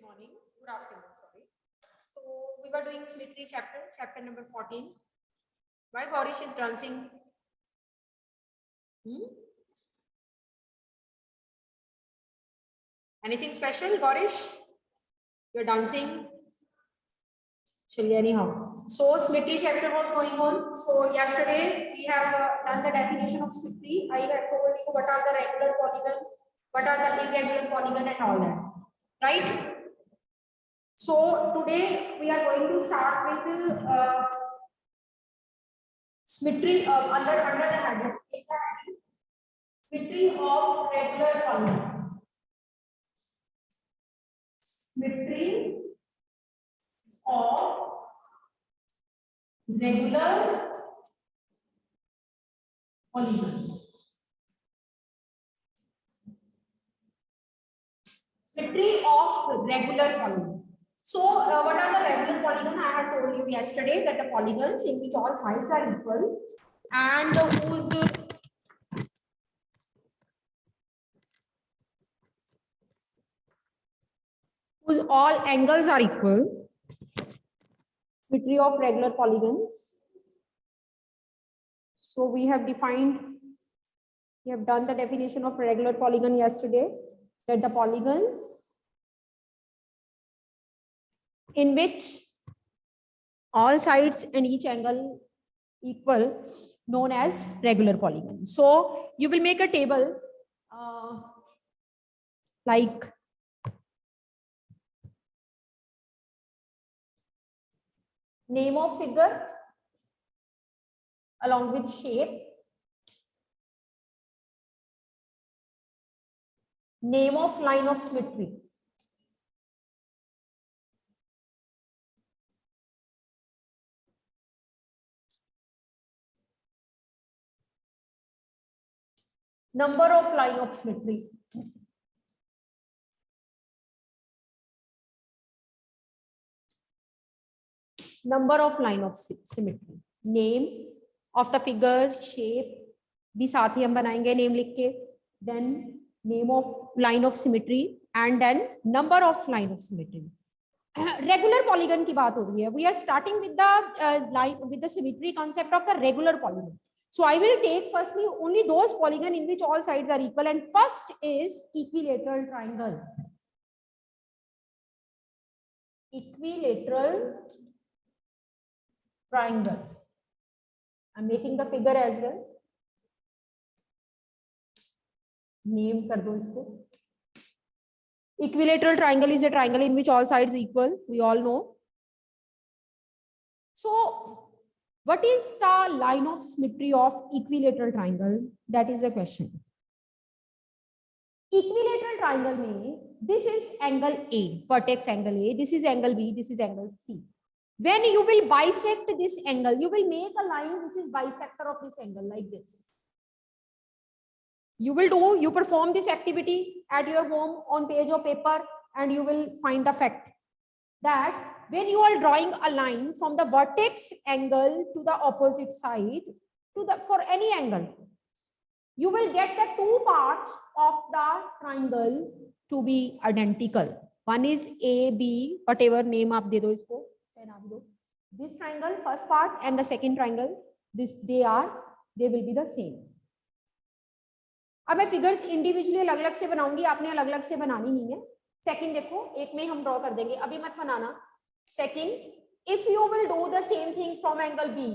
morning, good afternoon, sorry. So we were doing symmetry chapter number 14. Why Gaurish is dancing? Anything special, Gaurish? You're dancing? Chaliye anyhow. So symmetry chapter was going on. So yesterday we have done the definition of symmetry. I have told you what are the regular polygon, what are the irregular polygon and all that. Right? So today we are going to start with symmetry under the header symmetry of regular polygon. Symmetry of regular polygon. Symmetry of regular polygon. So what are the regular polygon? I had told you yesterday that the polygons in which all sides are equal and whose all angles are equal. Symmetry of regular polygons. So we have defined, we have done the definition of regular polygon yesterday, that the polygons in which all sides and each angle equal known as regular polygon. So you will make a table like name of figure along with shape, name of line of symmetry, number of line of symmetry, number of line of symmetry, name of the figure, shape भी साथ ही हम बनाएंगे name लिख के, then name of line of symmetry and then number of line of symmetry. Regular polygon की बात हो रही है. We are starting with the line with the symmetry concept of the regular polygon. So I will take firstly only those polygon in which all sides are equal, and first is equilateral triangle. Equilateral triangle. I'm making the figure as well. Name कर दो इसको. Equilateral triangle is a triangle in which all sides equal. We all know. So, what is the line of symmetry of equilateral triangle? That is a question. Equilateral triangle means this is angle A, vertex angle A. This is angle B. This is angle C. When you will bisect this angle, you will make a line which is bisector of this angle like this. You perform this activity at your home on page of paper and you will find the fact that when you are drawing a line from the vertex angle to the opposite side for any angle, you will get the two parts of the triangle to be identical. One is A, B, whatever name आप दे दो इसको, this triangle first part and the second triangle, they will be the same. अब मैं figures individually अलग अलग से बनाऊंगी, आपने अलग अलग से बनानी नहीं है. सेकंड देखो, एक में हम ड्रॉ कर देंगे, अभी मत बनाना. Second, if you will do the same thing from angle B,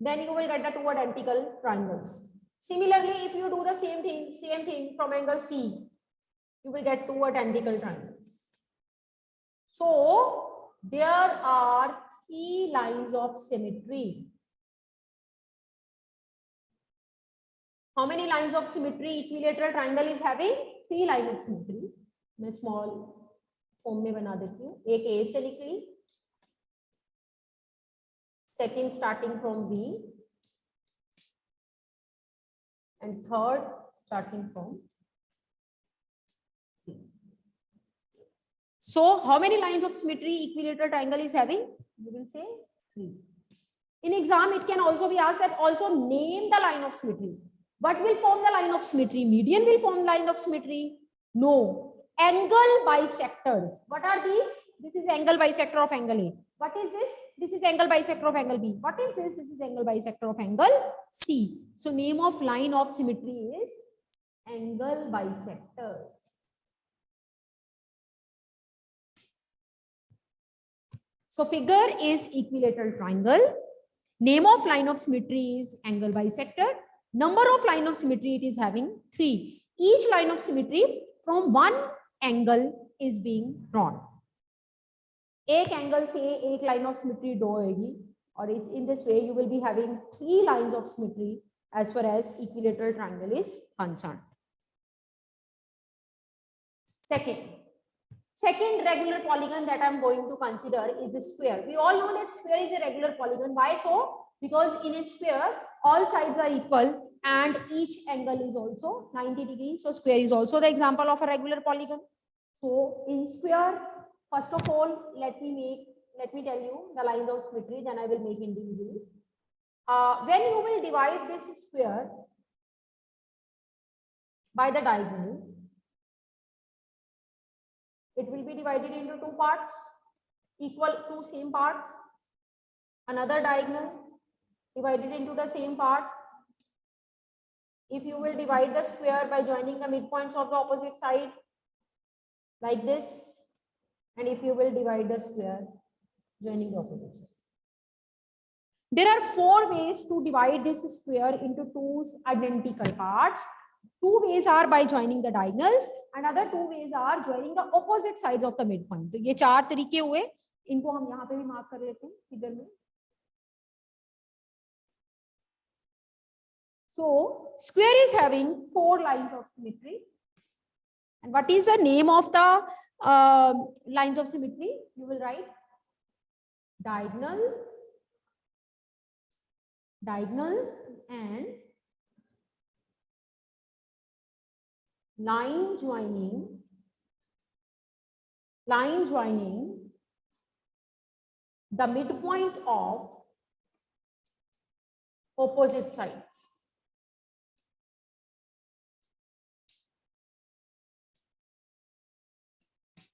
then you will get the two identical triangles. Similarly, if you do the same thing from angle C, you will get two identical triangles. So there are three lines of symmetry. How many lines of symmetry equilateral triangle is having? Three lines of symmetry. मैं small form में बना देती हूँ. एक A से लिख ली, second starting from B, and third starting from C. So how many lines of symmetry equilateral triangle is having? You will say 3. In exam, it can also be asked that also name the line of symmetry. What will form the line of symmetry? Median will form line of symmetry? No. angle bisectors. What are these? This is angle bisector of angle A. What is this? This is angle bisector of angle B. What is this? This is angle bisector of angle C. So name of line of symmetry is angle bisectors. So figure is equilateral triangle. Name of line of symmetry is angle bisector. Number of line of symmetry it is having 3. Each line of symmetry from one angle is being drawn. एक angle से एक line of symmetry draw होगी और in this way you will be having 3 lines of symmetry as far as equilateral triangle is concerned. Second regular polygon that I'm going to consider is a square. We all know that square is a regular polygon. Why so? Because in a square all sides are equal and each angle is also 90 degrees. So square is also the example of a regular polygon. So in square, first of all, let me tell you the lines of symmetry, then I will make individually. When you will divide this square by the diagonal, it will be divided into 2 parts, equal to same parts. Another diagonal divided into the same part. If you will divide the square by joining the midpoints of the opposite side, like this. And if you will divide the square joining the opposite side. There are 4 ways to divide this square into 2 identical parts. 2 ways are by joining the diagonals and other 2 ways are joining the opposite sides of the midpoint. तो ये 4 तरीके हुए, इनको हम यहाँ पे भी mark कर लेते हैं फिगर में. So square is having 4 lines of symmetry. And what is the name of the lines of symmetry? You will write diagonals and line joining the midpoint of opposite sides.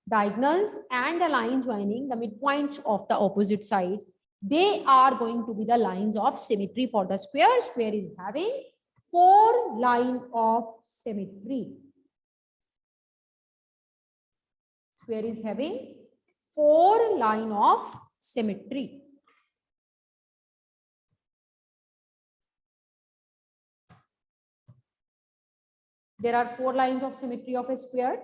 Diagonals and a line joining the midpoints of the opposite sides, they are going to be the lines of symmetry for the square. Square is having 4 lines of symmetry. Square is having 4 lines of symmetry. There are 4 lines of symmetry of a square.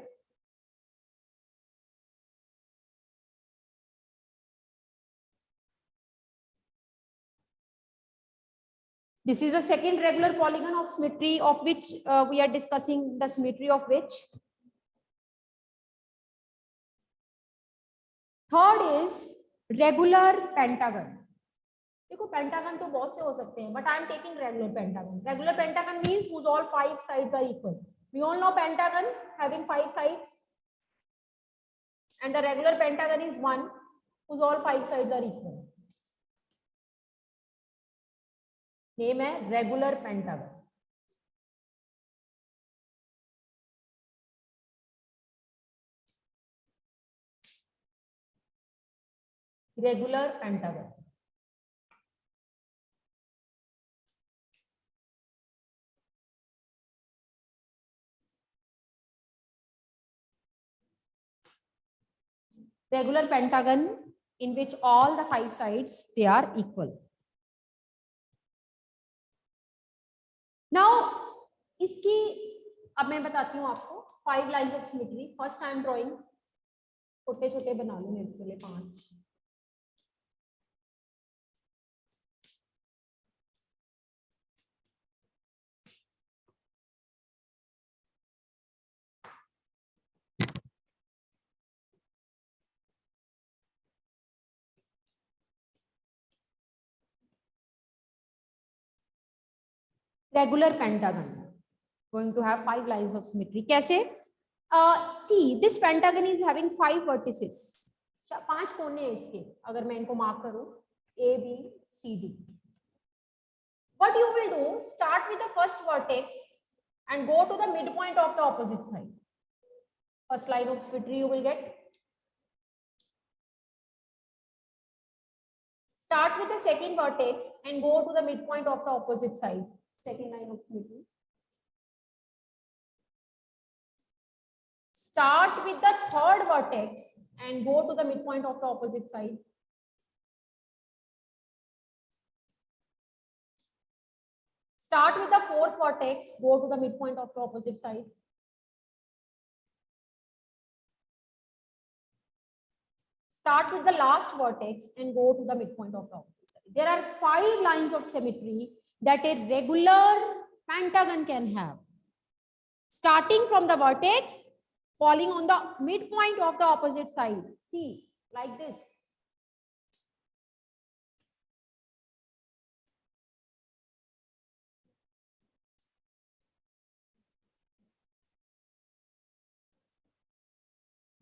This is a second regular polygon of symmetry of which we are discussing the symmetry of which. Third is regular pentagon. देखो pentagon तो बहुत से हो सकते हैं, but I am taking regular pentagon. Regular pentagon means whose all 5 sides are equal. We all know pentagon having 5 sides, and the regular pentagon is one whose all 5 sides are equal. Name है regular pentagon. Regular pentagon. Regular pentagon in which all the 5 sides they are equal. Now इसकी अब मैं बताती हूँ आपको 5 lines of symmetry. First time drawing, छोटे छोटे बना लो मेरे के लिए 5. Regular pentagon going to have 5 lines of symmetry. कैसे? See, this pentagon is having 5 vertices. 5 कोने हैं इसके. अगर मैं इनको मार्क करूं A, B, C, D. What you will do? Start with the first vertex and go to the midpoint of the opposite side. First line of symmetry you will get. Start with the second vertex and go to the midpoint of the opposite side. Second line of symmetry. Start with the third vertex and go to the midpoint of the opposite side. Start with the fourth vertex, go to the midpoint of the opposite side. Start with the last vertex and go to the midpoint of the opposite side. There are 5 lines of symmetry that a regular pentagon can have. Starting from the vertex, falling on the midpoint of the opposite side. See, like this.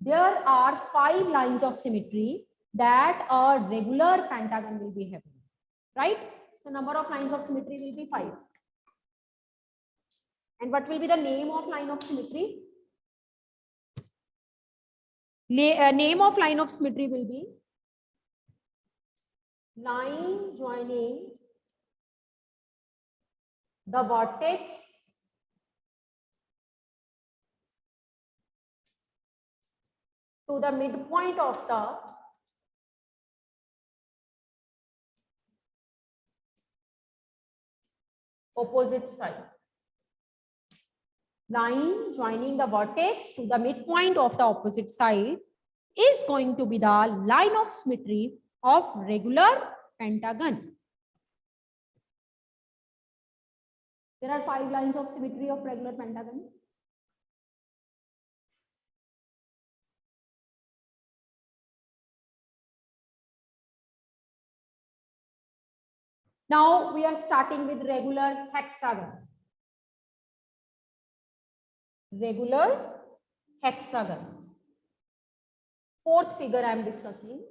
There are 5 lines of symmetry that a regular pentagon will be having, right? So number of lines of symmetry will be 5. And what will be the name of line of symmetry? Name of line of symmetry will be line joining the vertex to the midpoint of the opposite side. Line joining the vertex to the midpoint of the opposite side is going to be the line of symmetry of regular pentagon. There are 5 lines of symmetry of regular pentagon. Now we are starting with regular hexagon. Regular hexagon. Fourth figure I am discussing.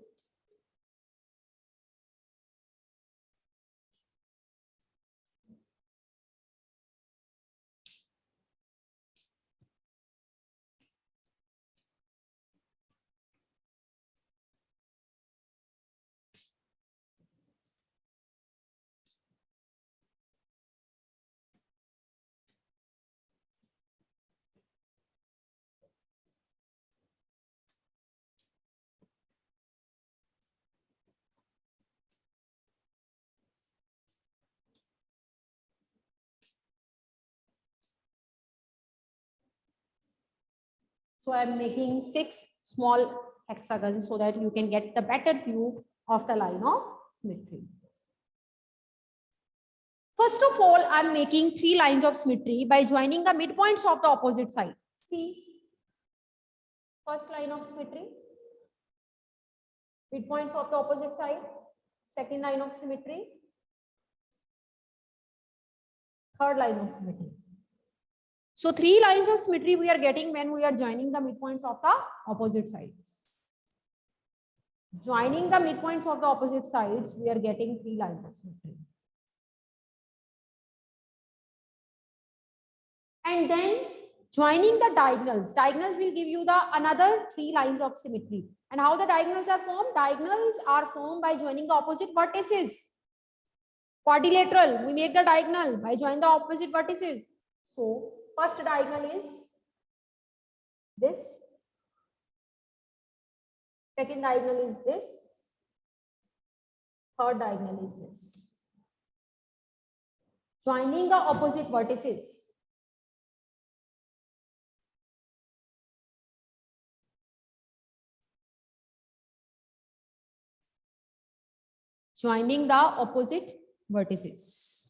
So I am making 6 small hexagons so that you can get the better view of the line of symmetry. First of all, I am making 3 lines of symmetry by joining the midpoints of the opposite side. See, first line of symmetry, midpoints of the opposite side. Second line of symmetry, third line of symmetry. So 3 lines of symmetry we are getting when we are joining the midpoints of the opposite sides. Joining the midpoints of the opposite sides, we are getting 3 lines of symmetry. And then joining the diagonals. Diagonals will give you the another 3 lines of symmetry. And how the diagonals are formed? Diagonals are formed by joining the opposite vertices. Quadrilateral, we make the diagonal by joining the opposite vertices. So first diagonal is this. Second diagonal is this. Third diagonal is this. Joining the opposite vertices. Joining the opposite vertices.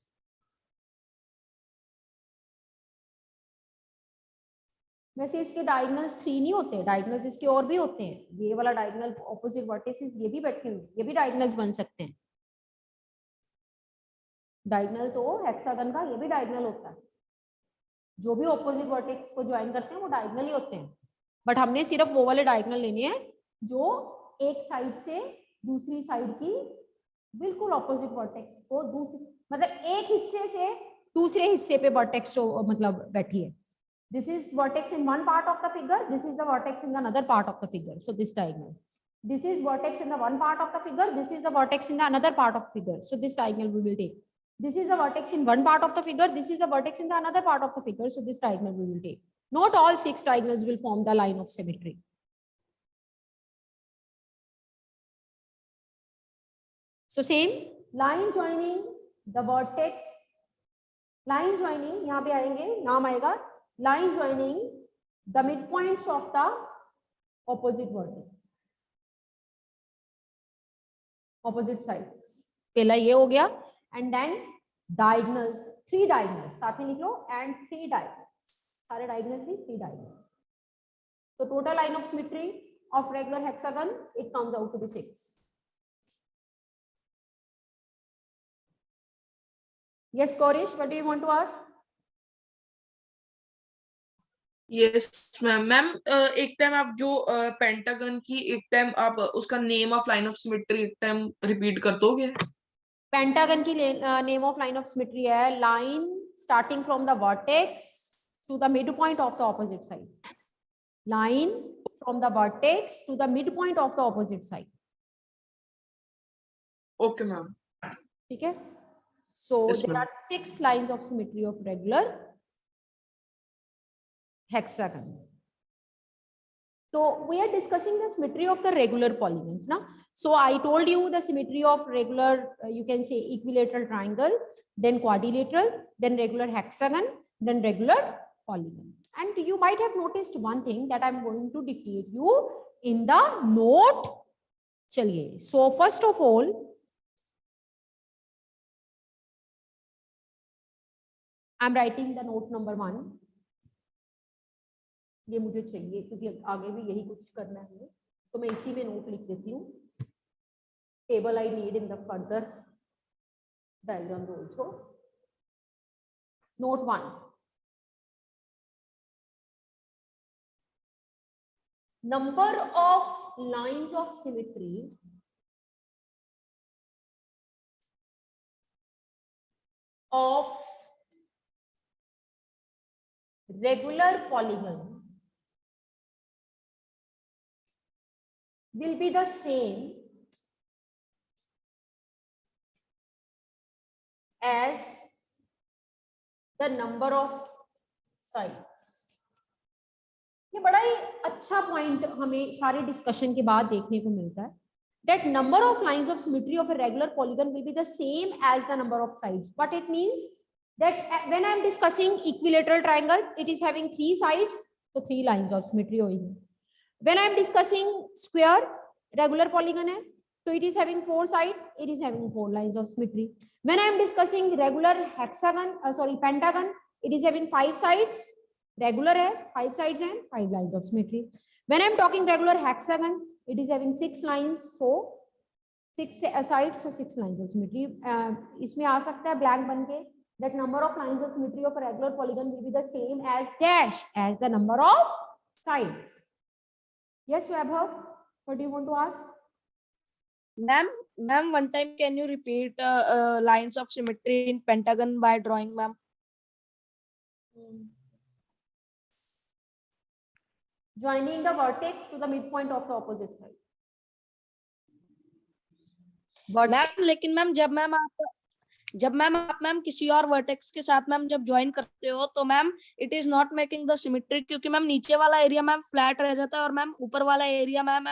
वैसे इसके diagonals 3 नहीं होते, diagonals इसके और भी होते हैं. ये वाला डायगोनल ऑपोजिट वर्टिसेस ये भी बैठे हुए, ये भी डायगोनल्स बन सकते हैं. डायगोनल तो हेक्सागन का ये भी डायगोनल होता है. जो भी ऑपोजिट वर्टेक्स को ज्वाइन करते हैं वो डायगोनल ही होते हैं. बट हमने सिर्फ वो वाले डायगोनल लेने हैं जो एक साइड से दूसरी साइड की बिल्कुल ऑपोजिट वर्टेक्स को दूसरी मतलब एक हिस्से से दूसरे हिस्से पे वर्टेक्स जो मतलब बैठी है. This is vertex in one part of the figure. This is the vertex in another part of the figure. So this diagonal. This is vertex in the one part of the figure. This is the vertex in the another part of the figure. So this diagonal we will take. This is the vertex in one part of the figure. This is the vertex in the another part of the figure. So this diagonal we will take. Not all 6 diagonals will form the line of symmetry. So same line joining the vertex. Line joining यहाँ पे आएंगे, नाम आएगा line joining the midpoints of the opposite vertex, opposite sides. पहला ये हो गया, and then diagonals, 3 diagonals साथ में लिख लो, and 3 diagonals, सारे diagonals he 3 diagonals. So total line of symmetry of regular hexagon, it comes out to be 6. Yes, Korish, what do you want to ask? Yes ma'am. Ma'am एक time आप जो pentagon की एक time आप उसका name of line of symmetry एक time repeat कर दोगे? पेंटागन की name of line of symmetry है line starting from the vertex to the mid point of the opposite side. Line from the vertex to the mid point of the opposite side. Okay ma'am. ठीक है. So Yes, there are 6 lines of symmetry of regular hexagon. So we are discussing the symmetry of the regular polygons now. So I told you the symmetry of regular, you can say equilateral triangle, then quadrilateral, then regular hexagon, then regular polygon. And you might have noticed one thing that I'm going to dictate you in the note. Chaliye. So first of all, I'm writing the note number 1. ये मुझे चाहिए क्योंकि आगे भी यही कुछ करना है, तो मैं इसी में नोट लिख देती हूँ. Table I need in the further diagrams also. Note 1. Number of lines of symmetry of regular polygon will be the same as the number of sides. ये बड़ा ही अच्छा पॉइंट हमें सारे डिस्कशन के बाद देखने को मिलता है. That number of lines of symmetry of a regular polygon will be the same as the number of sides. What it means that when I am discussing equilateral triangle, it is having 3 sides, so 3 lines of symmetry होगी. When I am discussing square, regular polygon है, so it is having 4 sides, it is having 4 lines of symmetry. When I am discussing regular hexagon, pentagon, it is having 5 sides, regular है, 5 sides and 5 lines of symmetry. When I am talking regular hexagon, it is having 6 lines, so 6 sides, so 6 lines of symmetry. इसमें आ सकता है blank बन के, that number of lines of symmetry of a regular polygon will be the same as dash as the number of sides. Yes, Vaibhav, what do you want to ask? Ma'am, one time can you repeat lines of symmetry in pentagon by drawing, ma'am? Joining the vertex to the midpoint of the opposite side. Ma'am लेकिन ma'am जब ma'am आप किसी और vertex के साथ ma'am जब join करते हो तो ma'am it is not making the symmetry, क्योंकि मैम नीचे वाला एरिया मैम फ्लैट रह जाता है और मैम ऊपर वाला एरिया मैम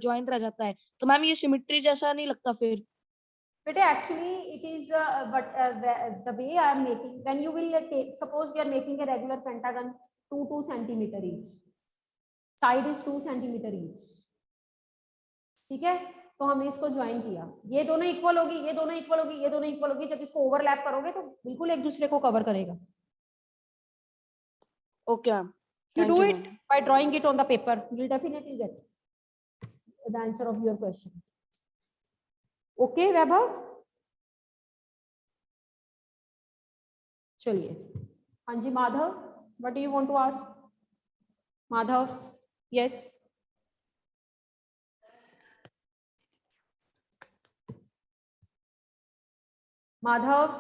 ज्वाइन रह जाता है, तो मैम ये सिमेट्री जैसा नहीं लगता फिर. But actually it is the way I am making, when you will take, suppose we are making a regular pentagon 2 centimeter each, side is 2 centimeter each. ठीक है, तो हमने इसको ज्वाइन किया, ये दोनों इक्वल होगी, ये दोनों इक्वल होगी, ये दोनों इक्वल होगी. जब इसको ओवरलैप करोगे तो बिल्कुल एक दूसरे को कवर करेगा. Okay ma'am. You do it by drawing it on the paper, you will definitely get the answer of your question. Okay, Vaibhav? चलिए. हाँ जी, Madhav, what do you want to ask? Madhav, yes. Madhav.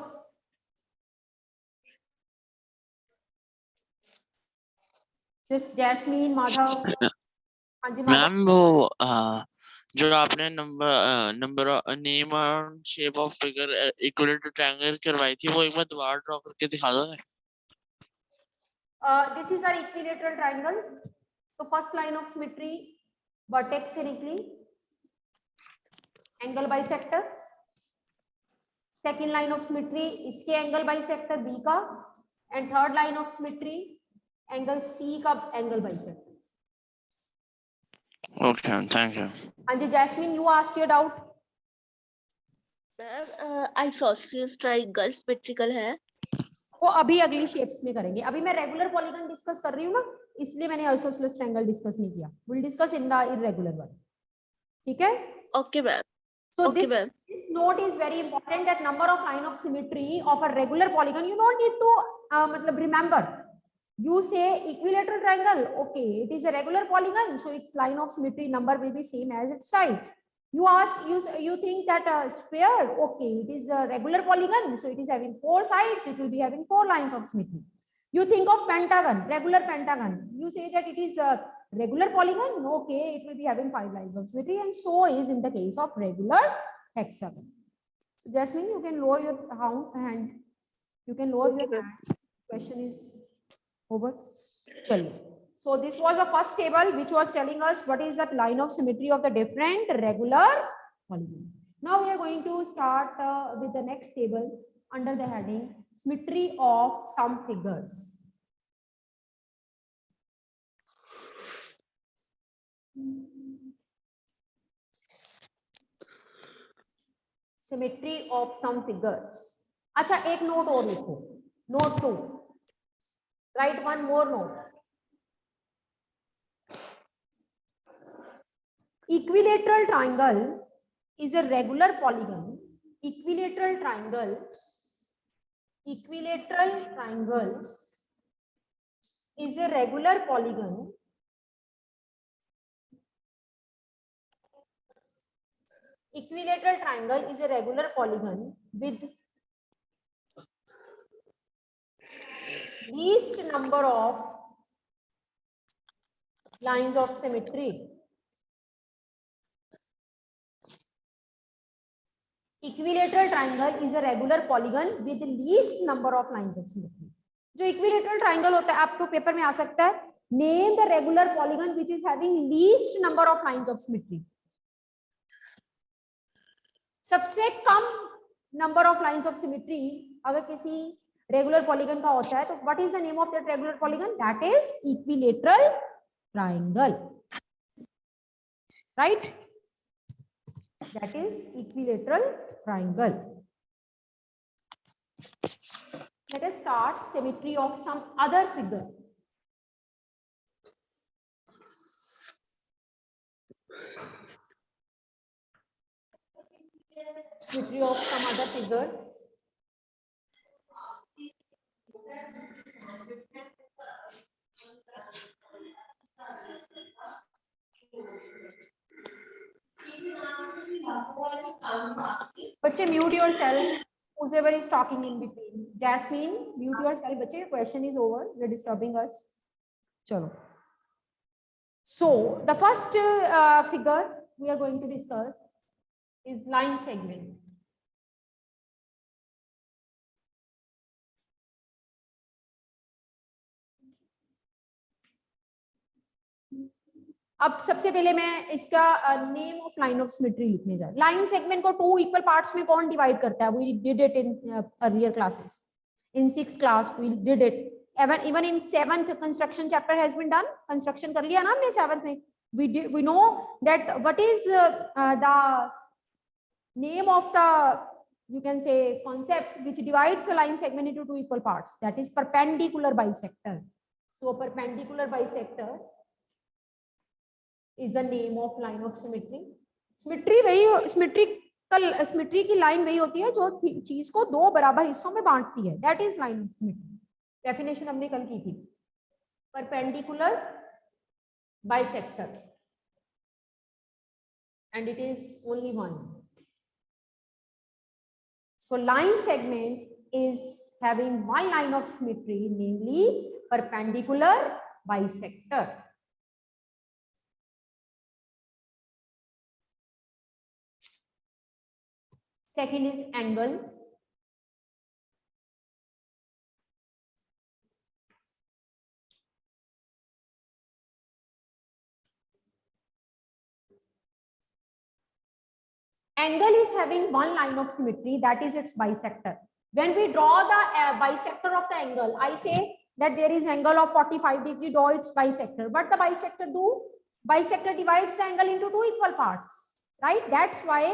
Just Jasmine, Madhav. हाँ जी ma'am Madhav. वो जो आपने number name और shape of figure equal to triangle करवाई थी वो एक बार दोबारा ड्रॉ करके दिखा दो. This is our equilateral triangle. So first line of symmetry, vertex से निकली, angle bisector. Second line of symmetry, इसके angle bisector B का, and third line of symmetry, angle C का angle bisector. Okay, thank you. हाँ जी Jasmine, you ask your doubt. Isosceles triangle symmetrical है. वो अभी अगली शेप्स में करेंगे. अभी मैं रेगुलर पॉलीगन डिस्कस कर रही हूँ ना, इसलिए मैंने आइसोसेलेस ट्रायंगल डिस्कस नहीं किया. Will discuss in the irregular one. ठीक है. Okay ma'am. So Okay, this, ma'am. this note is very important, that number of line of symmetry of a regular polygon. You don't need to matlab remember. You say equilateral triangle, okay, it is a regular polygon, so its line of symmetry number will be same as its sides. You ask, you think that a sphere, okay, it is a regular polygon, so it is having 4 sides, it will be having 4 lines of symmetry. You think of pentagon, regular pentagon, you say that it is a regular polygon, okay, it will be having 5 lines of symmetry, and so is in the case of regular hexagon. So Jasmine, you can lower your hand. You can lower Okay, your ma'am. hand. Question is over. Chalo. So this was the first table which was telling us what is the line of symmetry of the different regular polygon. Now we are going to start with the next table under the heading symmetry of some figures. Symmetry of some figures. अच्छा एक note और लिखो. Note 2. Write one more note. Equilateral triangle is a regular polygon. Equilateral triangle is a regular polygon equilateral triangle is a regular polygon with least number of lines of symmetry. Equilateral triangle is a regular polygon with least number of lines of symmetry. जो equilateral triangle होता है आपको paper में आ सकता है, name the regular polygon which is having least number of lines of symmetry. सबसे कम number of lines of symmetry अगर किसी रेगुलर पॉलीगन का होता है तो what is the name of that regular polygon? That is equilateral triangle. Right, that is equilateral triangle. Let us start symmetry of some other figures. Symmetry of some other figures. बच्चे mute yourself. Whoever is talking in between. Jasmine, mute yourself. बच्चे, your question is over. You're disturbing us. चलो. So the first figure we are going to discuss is line segment. अब सबसे पहले मैं इसका name of line of symmetry लिखने जा रही हूं. लाइन सेगमेंट को 2 इक्वल पार्ट्स में कौन डिवाइड करता है? We did it in earlier classes. In 6th class we did it. even in 7th construction chapter has been done. construction कर लिया ना हमने 7th में. we know that what is the name of the, you can say, concept which divides the line segment into 2 equal parts. That is perpendicular bisector. So perpendicular bisector is the name of line of symmetry. Symmetry वही symmetry की line वही होती है जो चीज को 2 बराबर हिस्सों में बांटती है. That is line of symmetry. Definition हमने कल की थी. Perpendicular bisector, and it is only one. So line segment is having one line of symmetry, namely perpendicular bisector. Second is angle. Angle is having one line of symmetry, that is its bisector. When we draw the bisector of the angle, I say that there is angle of 45 degree, draw its bisector. But the bisector divides the angle into two equal parts, right? That's why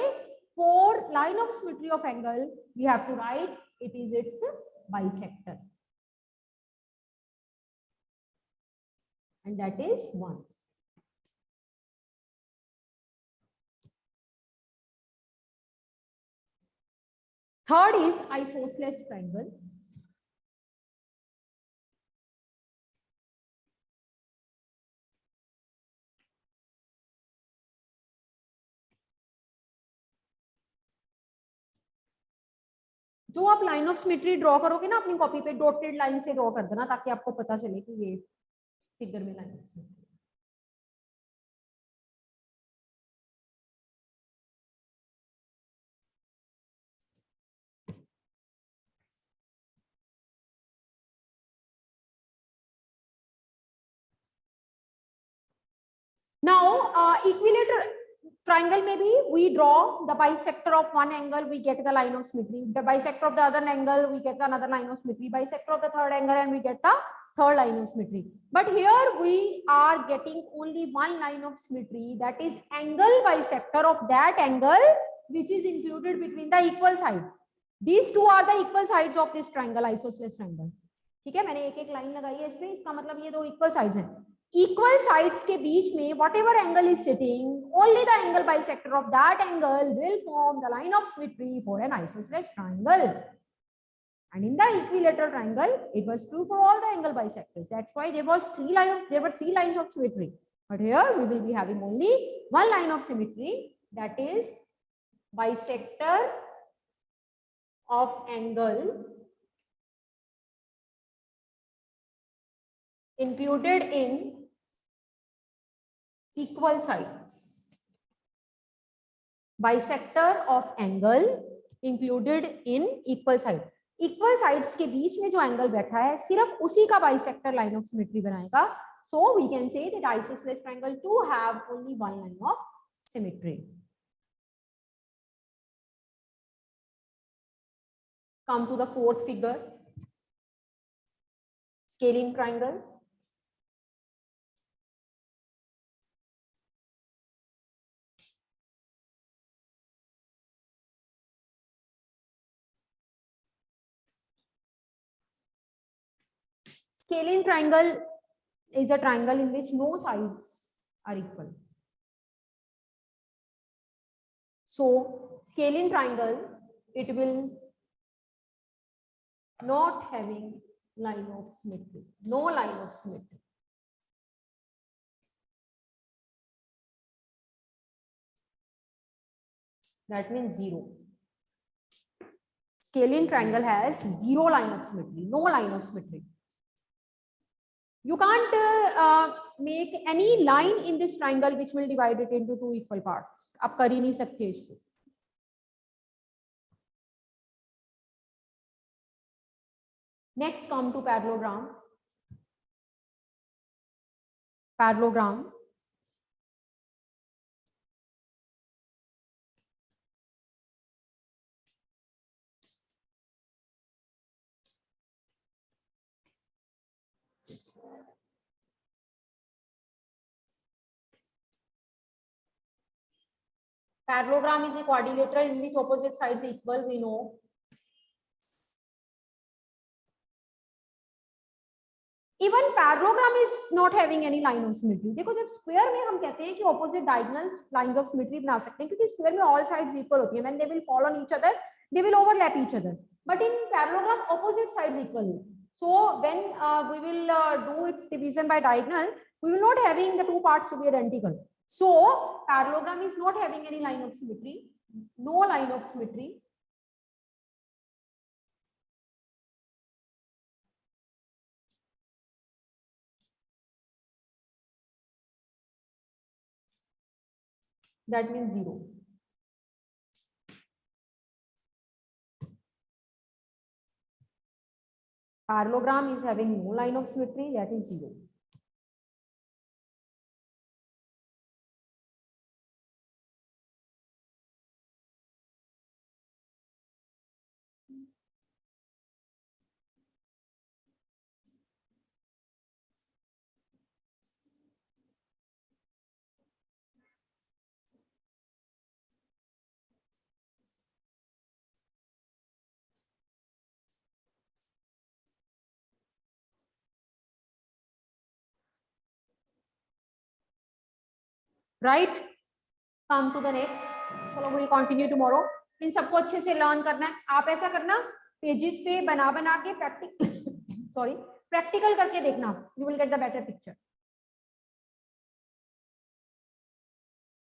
for line of symmetry of angle, we have to write it is its bisector. And that is 1. Third is isosceles triangle. जो आप line of symmetry draw करोगे ना अपनी copy पे, dotted line से draw कर देना ताकि आपको पता चले कि ये फिगर में line of symmetry. Now, equilateral triangle में भी we draw the bisector of one angle, we get the line of symmetry. The bisector of the other angle, we get another line of symmetry. Bisector of the third angle, and we get the third line of symmetry. But here we are getting only one line of symmetry, that is angle bisector of that angle which is included between the equal side. These two are the equal sides of this triangle, isosceles triangle. ठीक है, मैंने एक एक line लगाई है इसमें, इसका मतलब ये दो इक्वल साइड्स हैं. इक्वल साइड्स के बीच में whatever angle is sitting, only the angle bisector of that angle will form the line of symmetry for an isosceles triangle. And in the equilateral triangle, it was true for all the angle bisectors. That's why there were three lines of symmetry. But here we will be having only one line of symmetry, that is bisector of angle included in equal sides. Bisector of angle included in equal side. Equal sides के बीच में जो angle बैठा है सिर्फ उसी का bisector line of symmetry बनाएगा. So we can say that isosceles triangle too have only one line of symmetry. Come to the fourth figure, scalene triangle. Scalene triangle is a triangle in which no sides are equal. So scalene triangle, it will not having line of symmetry, no line of symmetry. That means zero. Scalene triangle has zero line of symmetry, no line of symmetry. You can't make any line in this triangle which will divide it into two equal parts. आप कर ही नहीं सकते इसको. Next, come to parallelogram. Parallelogram. Parallelogram is a quadrilateral in which opposite sides are equal, we know. Even parallelogram is not having any line of symmetry. देखो जब square में हम कहते हैं कि opposite diagonals lines of symmetry बना सकते हैं क्योंकि square में all sides equal होती हैं. When they will fall on each other, they will overlap each other. But in parallelogram, opposite sides equal. So when we will do its division by diagonal, we will not having the two parts to be identical. So parallelogram is not having any line of symmetry, no line of symmetry. that means 0. Parallelogram is having no line of symmetry, that is 0. Right? Come to the next. चलो we'll continue tomorrow. इन सबको अच्छे से learn करना है. आप ऐसा करना, pages पे बना के प्रैक्टिकल करके देखना. You will get the better picture.